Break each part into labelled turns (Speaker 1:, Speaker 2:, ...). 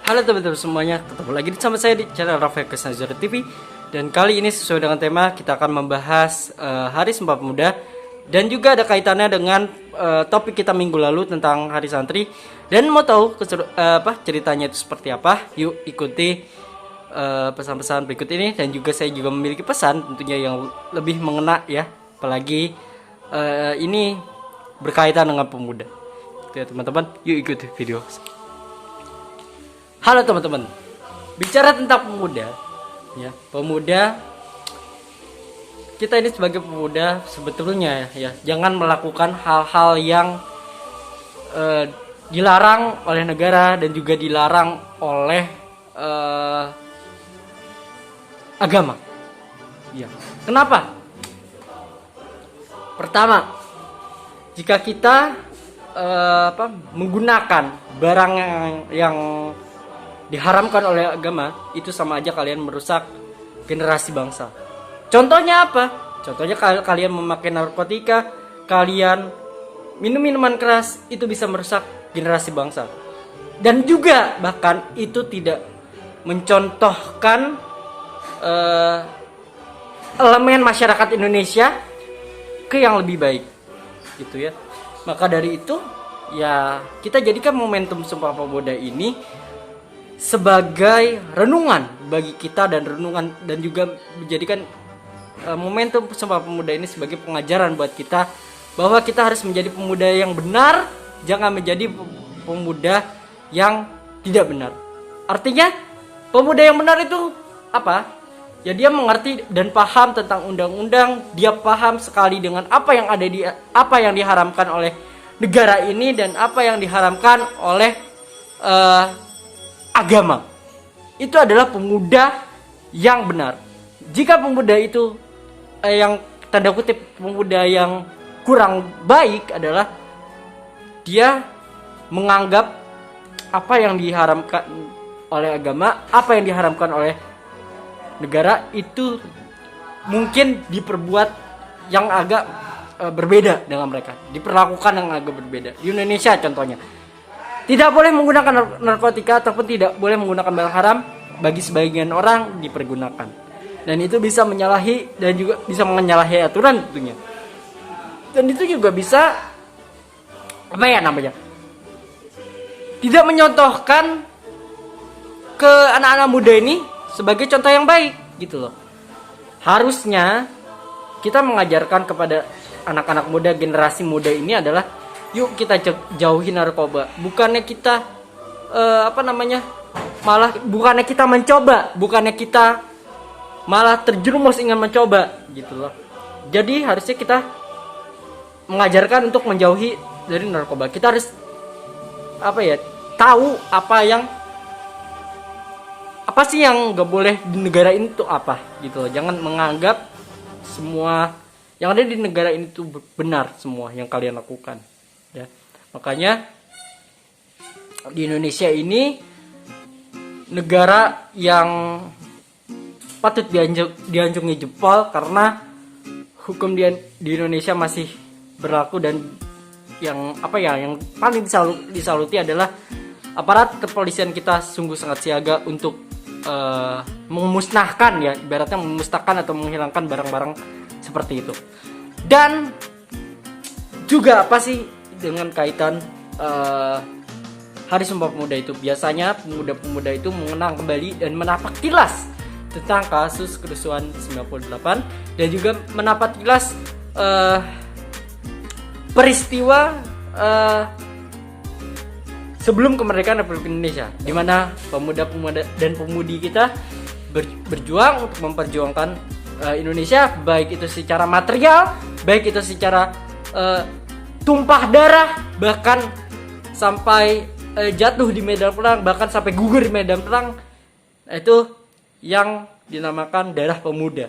Speaker 1: Halo teman-teman semuanya, ketemu lagi sama saya di channel Rafael Kesnazura TV. Dan kali ini sesuai dengan tema, kita akan membahas Hari Sumpah Pemuda. Dan juga ada kaitannya dengan topik kita minggu lalu tentang Hari Santri. Dan mau tahu ceritanya itu seperti apa? Yuk ikuti pesan-pesan berikut ini. Dan juga saya juga memiliki pesan tentunya yang lebih mengena ya. Apalagi ini berkaitan dengan pemuda. Oke teman-teman, yuk ikuti video. Halo teman-teman, bicara tentang pemuda, ya pemuda, kita ini sebagai pemuda sebetulnya ya jangan melakukan hal-hal yang dilarang oleh negara dan juga dilarang oleh agama. Ya, kenapa? Pertama, jika kita menggunakan barang yang diharamkan oleh agama, itu sama aja kalian merusak generasi bangsa. Contohnya apa? Contohnya kalian memakai narkotika, kalian minum minuman keras, itu bisa merusak generasi bangsa. Dan juga bahkan itu tidak mencontohkan elemen masyarakat Indonesia ke yang lebih baik, gitu ya. Maka dari itu ya kita jadikan momentum Sumpah Pemuda ini sebagai renungan bagi kita dan renungan, dan juga menjadikan momentum Sumpah Pemuda ini sebagai pengajaran buat kita bahwa kita harus menjadi pemuda yang benar, jangan menjadi pemuda yang tidak benar. Artinya pemuda yang benar itu apa? Ya dia mengerti dan paham tentang undang-undang, dia paham sekali dengan apa yang diharamkan oleh negara ini dan apa yang diharamkan oleh agama. Itu adalah pemuda yang benar. Jika pemuda itu yang tanda kutip pemuda yang kurang baik adalah dia menganggap apa yang diharamkan oleh agama, apa yang diharamkan oleh negara itu mungkin diperbuat yang agak berbeda dengan mereka, diperlakukan yang agak berbeda. Di Indonesia contohnya, tidak boleh menggunakan narkotika ataupun tidak boleh menggunakan barang haram, bagi sebagian orang dipergunakan. Dan itu bisa menyalahi dan juga bisa menyalahi aturan tentunya. Dan itu juga bisa tidak menyontohkan ke anak-anak muda ini sebagai contoh yang baik gitu loh. Harusnya kita mengajarkan kepada anak-anak muda, generasi muda ini adalah yuk kita jauhi narkoba. Bukannya kita bukannya kita mencoba, bukannya kita malah terjerumus ingin mencoba gitu loh. Jadi harusnya kita mengajarkan untuk menjauhi dari narkoba. Kita harus tahu apa sih yang nggak boleh di negara ini tuh apa gitu loh. Jangan menganggap semua yang ada di negara ini tuh benar semua yang kalian lakukan ya. Makanya di Indonesia ini negara yang patut dianjungi jempol karena hukum di Indonesia masih berlaku. Dan yang paling disaluti adalah aparat kepolisian kita sungguh sangat siaga untuk memusnahkan ya, ibaratnya memusnahkan atau menghilangkan barang-barang seperti itu. Dan juga apa sih dengan kaitan Hari Sumpah Pemuda itu, biasanya pemuda-pemuda itu mengenang kembali dan menapak tilas tentang kasus kerusuhan 98 dan juga menapak tilas peristiwa sebelum kemerdekaan Republik Indonesia, di mana pemuda-pemuda dan pemudi kita berjuang untuk memperjuangkan Indonesia, baik itu secara material, baik itu secara tumpah darah, bahkan sampai jatuh di medan perang, bahkan sampai gugur di medan perang. Itu yang dinamakan darah pemuda.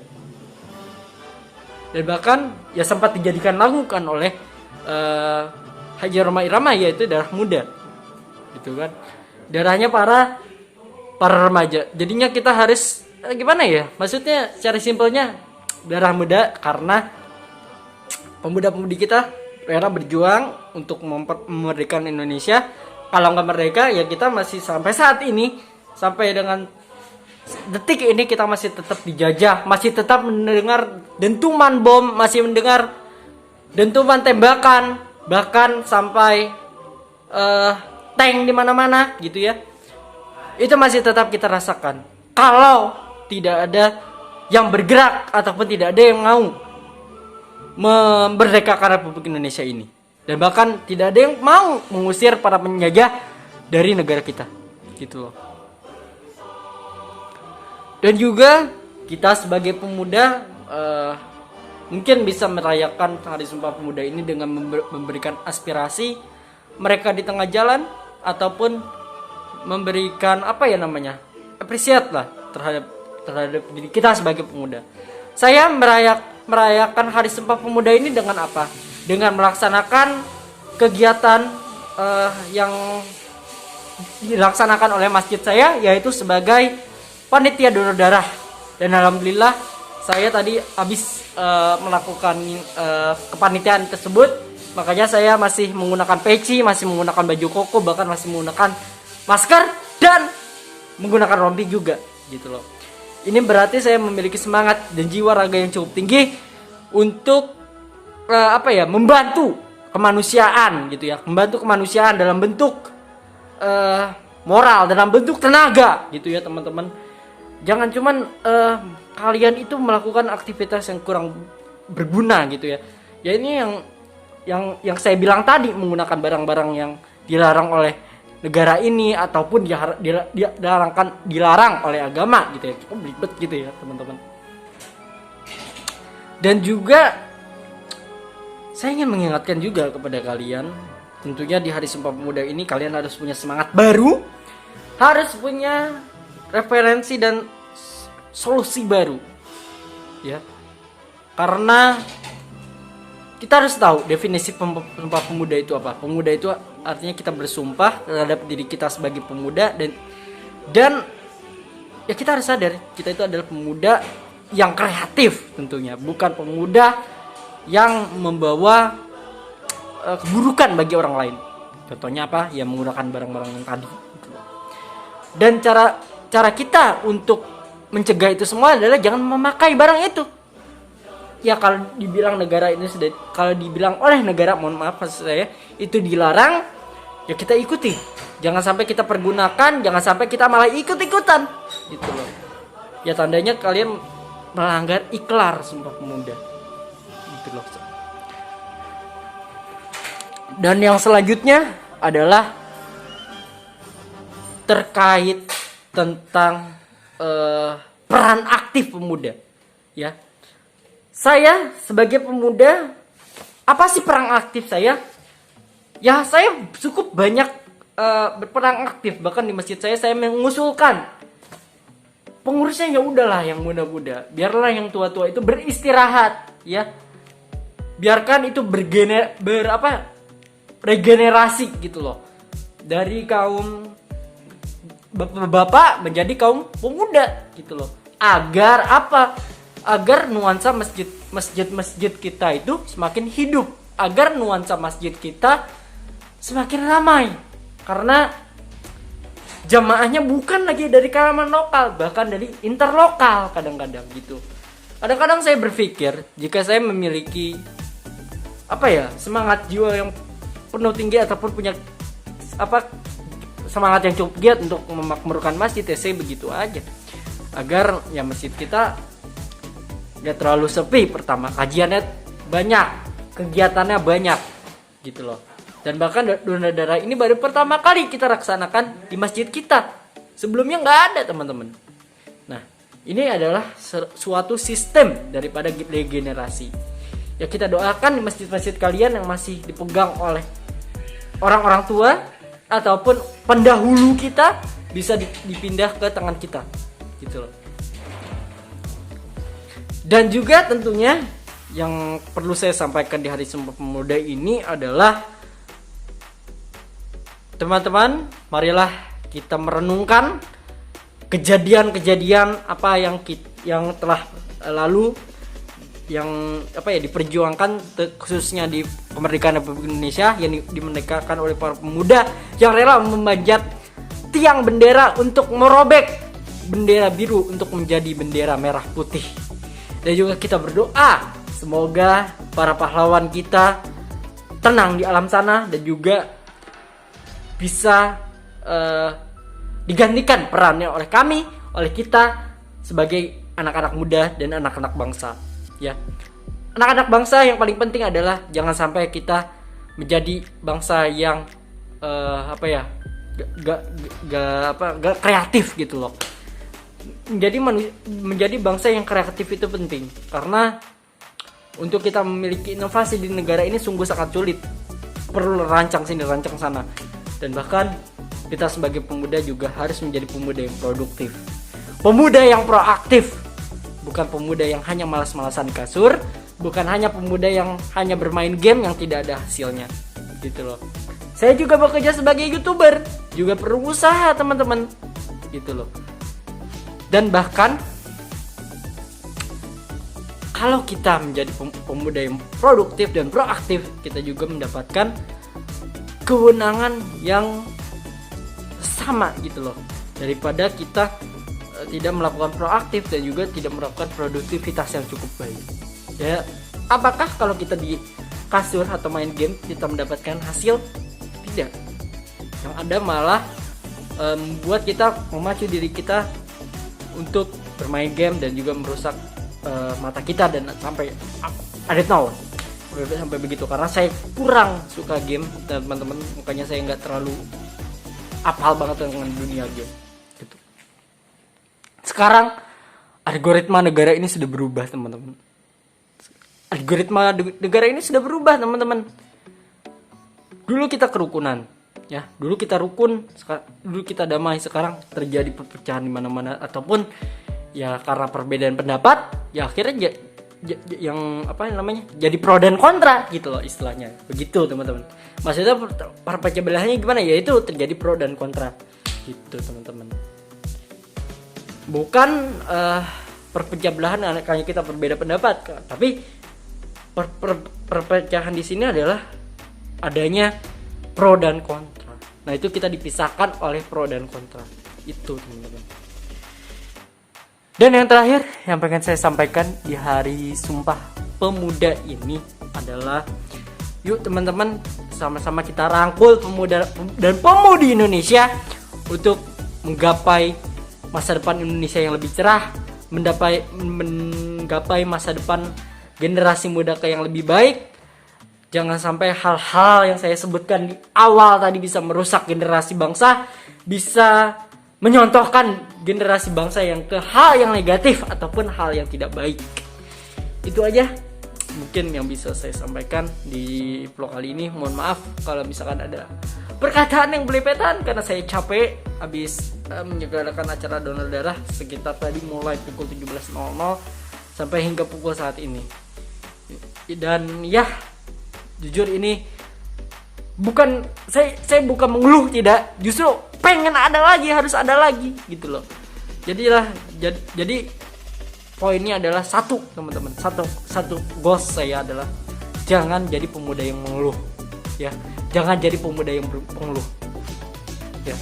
Speaker 1: Dan bahkan ya sempat dijadikan lagukan oleh Haji Roma Irama, yaitu darah muda. Gitu kan. Darahnya para remaja. Jadinya kita harus gimana ya? Maksudnya secara simpelnya darah muda karena pemuda-pemudi kita rela berjuang untuk memerdekakan Indonesia. Kalau nggak merdeka ya kita masih sampai saat ini sampai dengan detik ini kita masih tetap dijajah, masih tetap mendengar dentuman bom, masih mendengar dentuman tembakan, bahkan sampai tank di mana-mana gitu ya. Itu masih tetap kita rasakan. Kalau tidak ada yang bergerak ataupun tidak ada yang mau memerdekakan Republik Indonesia ini, dan bahkan tidak ada yang mau mengusir para penjajah dari negara kita, gitu loh. Dan juga kita sebagai pemuda mungkin bisa merayakan Hari Sumpah Pemuda ini dengan memberikan aspirasi mereka di tengah jalan, ataupun memberikan appreciate lah terhadap diri kita sebagai pemuda. Saya merayakan Hari Sumpah Pemuda ini dengan apa? Dengan melaksanakan kegiatan yang dilaksanakan oleh masjid saya, yaitu sebagai panitia donor darah. Dan alhamdulillah saya tadi habis melakukan kepanitiaan tersebut, makanya saya masih menggunakan peci, masih menggunakan baju koko, bahkan masih menggunakan masker dan menggunakan rompi juga, gitu loh. Ini berarti saya memiliki semangat dan jiwa raga yang cukup tinggi untuk membantu kemanusiaan, gitu ya, membantu kemanusiaan dalam bentuk moral, dalam bentuk tenaga, gitu ya teman-teman. Jangan cuman kalian itu melakukan aktivitas yang kurang berguna, gitu ya. Ya ini yang saya bilang tadi, menggunakan barang-barang yang dilarang oleh negara ini ataupun dilarang oleh agama, gitu ya. Cukup ribet gitu ya teman-teman. Dan juga saya ingin mengingatkan juga kepada kalian, tentunya di Hari Sumpah Pemuda ini kalian harus punya semangat baru, harus punya referensi dan solusi baru, ya. Karena kita harus tahu definisi Sumpah Pemuda itu apa. Pemuda itu artinya kita bersumpah terhadap diri kita sebagai pemuda, dan ya kita harus sadar kita itu adalah pemuda yang kreatif tentunya, bukan pemuda yang membawa keburukan bagi orang lain. Contohnya apa? Ya menggunakan barang-barang yang tadi. Dan cara kita untuk mencegah itu semua adalah jangan memakai barang itu. Ya kalau dibilang negara ini kalau dibilang oleh negara, mohon maaf maksud saya, itu dilarang, ya kita ikuti. Jangan sampai kita pergunakan, jangan sampai kita malah ikut-ikutan, gitu loh. Ya tandanya kalian melanggar ikrar Sumpah Pemuda, gitu loh. Dan yang selanjutnya adalah terkait tentang peran aktif pemuda, ya. Saya sebagai pemuda, apa sih peran aktif saya? Ya saya cukup banyak berperan aktif. Bahkan di masjid saya mengusulkan pengurusnya ya udahlah yang muda-muda, biarlah yang tua-tua itu beristirahat, ya. Biarkan itu regenerasi gitu loh, dari kaum bapak-bapak menjadi kaum pemuda, gitu loh. Agar apa? Agar nuansa masjid kita itu semakin hidup, agar nuansa masjid kita semakin ramai, karena jamaahnya bukan lagi dari kalangan lokal, bahkan dari interlokal kadang-kadang gitu. Kadang-kadang saya berpikir, jika saya memiliki semangat jiwa yang penuh tinggi ataupun punya semangat yang cukup giat untuk memakmurkan masjid, ya saya begitu aja, agar ya masjid kita gak terlalu sepi. Pertama, kajiannya banyak, kegiatannya banyak, gitu loh. Dan bahkan donor darah ini baru pertama kali kita laksanakan di masjid kita. Sebelumnya nggak ada, teman-teman. Nah, ini adalah suatu sistem daripada regenerasi. Ya kita doakan di masjid-masjid kalian yang masih dipegang oleh orang-orang tua ataupun pendahulu kita bisa dipindah ke tangan kita, gitu loh. Dan juga tentunya yang perlu saya sampaikan di Hari Sumpah Pemuda ini adalah, teman-teman, marilah kita merenungkan kejadian-kejadian apa yang telah lalu, yang diperjuangkan khususnya di kemerdekaan Republik Indonesia, yang dimerdekakan oleh para pemuda yang rela memanjat tiang bendera untuk merobek bendera biru untuk menjadi bendera merah putih. Dan juga kita berdoa semoga para pahlawan kita tenang di alam sana dan juga bisa digantikan perannya oleh kami, oleh kita sebagai anak-anak muda dan anak-anak bangsa. Ya, anak-anak bangsa yang paling penting adalah jangan sampai kita menjadi bangsa yang gak kreatif gitu loh. Menjadi bangsa yang kreatif itu penting karena untuk kita memiliki inovasi di negara ini sungguh sangat sulit. Perlu rancang sini, rancang sana. Dan bahkan kita sebagai pemuda juga harus menjadi pemuda yang produktif. Pemuda yang proaktif. Bukan pemuda yang hanya malas-malasan di kasur. Bukan hanya pemuda yang hanya bermain game yang tidak ada hasilnya. Gitu loh. Saya juga bekerja sebagai YouTuber. Juga perlu usaha teman-teman. Gitu loh. Dan bahkan kalau kita menjadi pemuda yang produktif dan proaktif, kita juga mendapatkan kewenangan yang sama gitu loh. Daripada kita tidak melakukan proaktif dan juga tidak melakukan produktivitas yang cukup baik. Ya, apakah kalau kita di kasur atau main game kita mendapatkan hasil? Tidak. Yang ada malah membuat kita memacu diri kita untuk bermain game dan juga merusak mata kita dan sampai I don't know sampai begitu karena saya kurang suka game dan teman-teman, makanya saya nggak terlalu apal banget dengan dunia game gitu. Sekarang algoritma negara ini sudah berubah teman-teman. Algoritma negara ini sudah berubah teman-teman. Dulu kita kerukunan, ya. Dulu kita rukun, dulu kita damai. Sekarang terjadi perpecahan di mana-mana ataupun ya karena perbedaan pendapat, ya akhirnya yang jadi pro dan kontra gitu loh istilahnya. Begitu teman-teman. Maksudnya perpecah belahnya gimana? Ya itu terjadi pro dan kontra gitu teman-teman. Bukan perpecah belahan karena kita berbeda pendapat, tapi perpecahan di sini adalah adanya pro dan kontra. Nah, itu kita dipisahkan oleh pro dan kontra. Itu teman-teman. Dan yang terakhir yang pengen saya sampaikan di hari Sumpah Pemuda ini adalah yuk teman-teman sama-sama kita rangkul pemuda dan pemudi Indonesia untuk menggapai masa depan Indonesia yang lebih cerah, menggapai masa depan generasi muda yang lebih baik. Jangan sampai hal-hal yang saya sebutkan di awal tadi bisa merusak generasi bangsa, bisa menyontohkan generasi bangsa yang ke hal yang negatif ataupun hal yang tidak baik. Itu aja mungkin yang bisa saya sampaikan di vlog kali ini. Mohon maaf kalau misalkan ada perkataan yang belepetan karena saya capek habis menyelenggarakan acara donor darah sekitar tadi mulai pukul 17.00 sampai hingga pukul saat ini. Dan ya jujur ini bukan saya bukan mengeluh, tidak, justru pengen ada lagi, harus ada lagi gitu loh. Jadi poinnya adalah satu teman-teman, satu goals saya adalah jangan jadi pemuda yang mengeluh, ya, jangan jadi pemuda yang pengeluh, ya,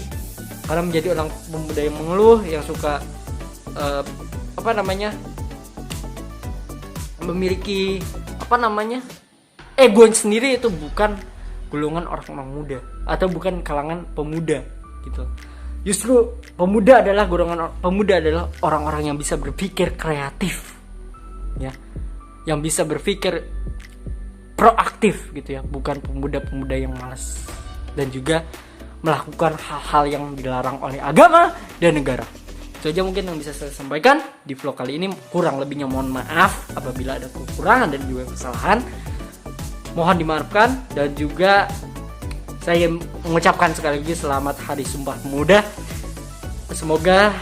Speaker 1: karena menjadi orang pemuda yang mengeluh yang suka memiliki ego sendiri, itu bukan golongan orang-orang muda atau bukan kalangan pemuda gitu. Justru pemuda adalah orang-orang yang bisa berpikir kreatif, ya, yang bisa berpikir proaktif gitu ya, bukan pemuda-pemuda yang malas dan juga melakukan hal-hal yang dilarang oleh agama dan negara. Itu aja mungkin yang bisa saya sampaikan di vlog kali ini. Kurang lebihnya mohon maaf apabila ada kekurangan dan juga kesalahan. Mohon dimaafkan, dan juga saya mengucapkan sekali lagi selamat Hari Sumpah Pemuda. Semoga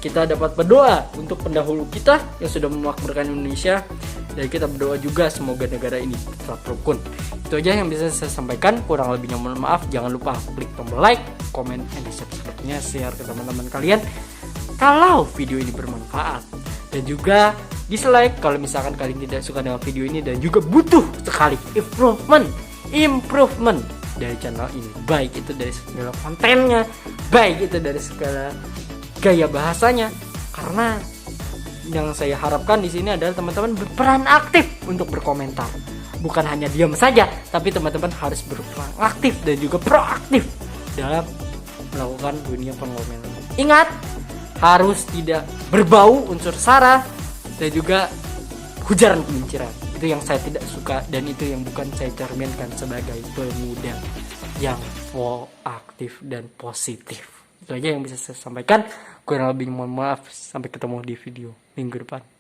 Speaker 1: kita dapat berdoa untuk pendahulu kita yang sudah memakmurkan Indonesia, dan kita berdoa juga semoga negara ini tetap rukun. Itu aja yang bisa saya sampaikan. Kurang lebihnya mohon maaf. Jangan lupa klik tombol like, comment, and subscribe-nya, share ke teman-teman kalian kalau video ini bermanfaat, dan juga dislike kalau misalkan kalian tidak suka dengan video ini dan juga butuh sekali improvement dari channel ini, baik itu dari segala kontennya, baik itu dari segala gaya bahasanya. Karena yang saya harapkan di sini adalah teman-teman berperan aktif untuk berkomentar, bukan hanya diam saja, tapi teman-teman harus berperan aktif dan juga proaktif dalam melakukan dunia pengomenan. Ingat, harus tidak berbau unsur sara dan juga ujaran kebencian. Itu yang saya tidak suka dan itu yang bukan saya cerminkan sebagai pemuda yang proaktif dan positif. Itu aja yang bisa saya sampaikan. Kurang lebih mohon maaf. Sampai ketemu di video minggu depan.